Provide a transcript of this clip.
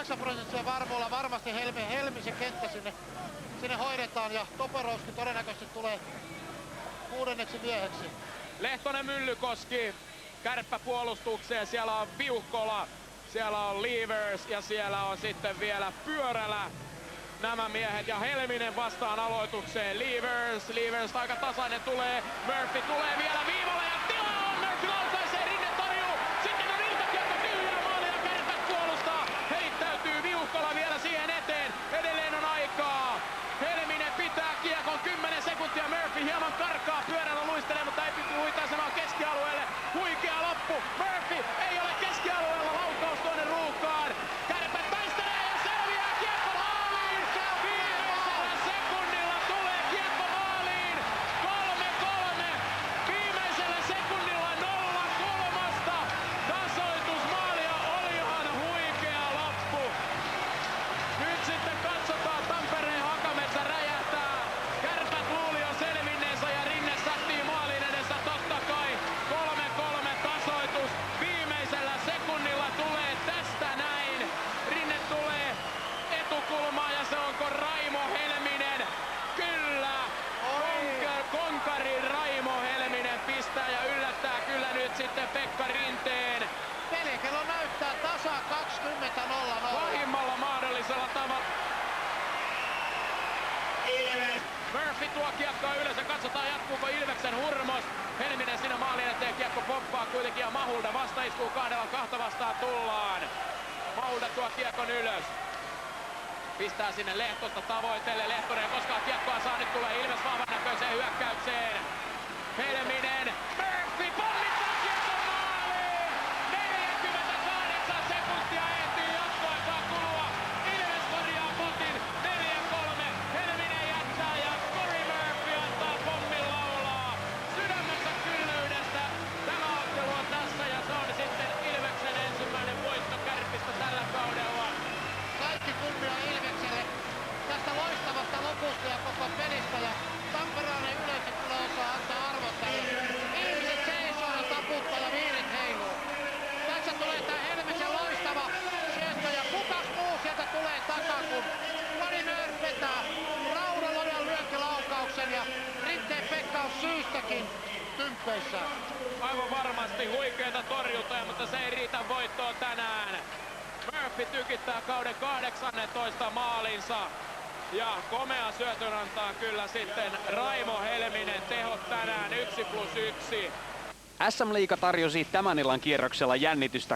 99% varmuudella varmasti Helmisen kenttä sinne hoidetaan ja Toporowski todennäköisesti tulee 6. mieheksi. Lehtonen, Myllykoski kärppäpuolustukseen, siellä on Viuhkola, siellä on Leavers ja siellä on sitten vielä Pyörälä. Nämä miehet ja Helminen vastaan aloitukseen. Leavers aika tasainen tulee, Murphy tulee vielä viivalle ja tilaa on, Murphy laukaisee, Rinne torjuu, sitten on irtokiekko tyhjää maalia ja kärpät puolustaa, heittäytyy Viuhkola vielä siihen eteen, edelleen on aikaa. Helminen pitää kiekon 10 sekuntia, Murphy hieman karkaa, Pyörällä luistelee, mutta ei pysty huitaisemaan keskialueelle. Huikea loppu, Murphy ei ole keskialueella, laukaus tuonne ruuhkaan. Kärpät taistelee ja selviää kiekko maaliin. Viimeisellä sekunnilla tulee kiekko maaliin. 3-3. Viimeisellä sekunnilla 0-3. Tasoitusmaali ja olihan huikea loppu. Nyt sitten katsotaan, Tampereen Hakametsä räjähtää. Kärpät luuli jo selvinneensä ja Rinne sattii maalin edessä totta kai. 3-3 tasoitus. Viimeisellä sekunnilla tulee tästä näin. Rinne tulee etukulmaan ja se onko Raimo Helminen? Kyllä! Konkari Raimo Helminen pistää ja yllättää kyllä nyt sitten Pekka Rinteen. Pelikello näyttää tasa 20:00. Pahimmalla mahdollisella tavalla. Murphy tuo kiekkoa ylös ja katsotaan jatkuuko Ilveksen hurmos. Helminen siinä maalin eteen, kiekko pomppaa kuitenkin ja Mahulda vastaiskuu kahdella, kahta vastaan tullaan. Mahulda tuo kiekon ylös. Pistää sinne Lehtosta tavoitelle. Lehtonen ei koskaan kiekkoa saa, nyt tulee Ilves vahvan näköiseen hyökkäykseen. Helminen, Murphy pommittaa kiekon maaliin! 48 sekuntia ehtii jatkoaikaa kulua. Ilves korjaa potin 4-3. Helminen jättää ja Corey Murphy antaa pommin laulaa. Sydämensä kyllyydestä tämä ottelu on tässä ja se on sitten Ilveksen ensimmäinen voitto Kärpistä tällä kaudella. Kaikki kunnia Ilvekselle tästä loistavasta lopusta ja koko pelistä ja tamperelainen yleisö kyllä osaa antaa arvot tälle. Ihmiset seisoo ja taputtaa ja viirit heiluu. Tässä tulee tää Helmisen loistava syöttö ja kukas muu sieltä tulee takaa kun Corey Murphy vetää Raudalojan lyökkilaukauksen ja Rinteen Pekka on syystäkin tymppeissään. Aivan varmasti huikeeta torjuntaa, mutta se ei riitä voittoon tänään. Murphy tykittää kauden 18 maalinsa. Ja komea syötön antaa kyllä sitten Raimo Helminen, tehot tänään 1+1. SM Liiga tarjosi tämän illan kierroksella jännitystä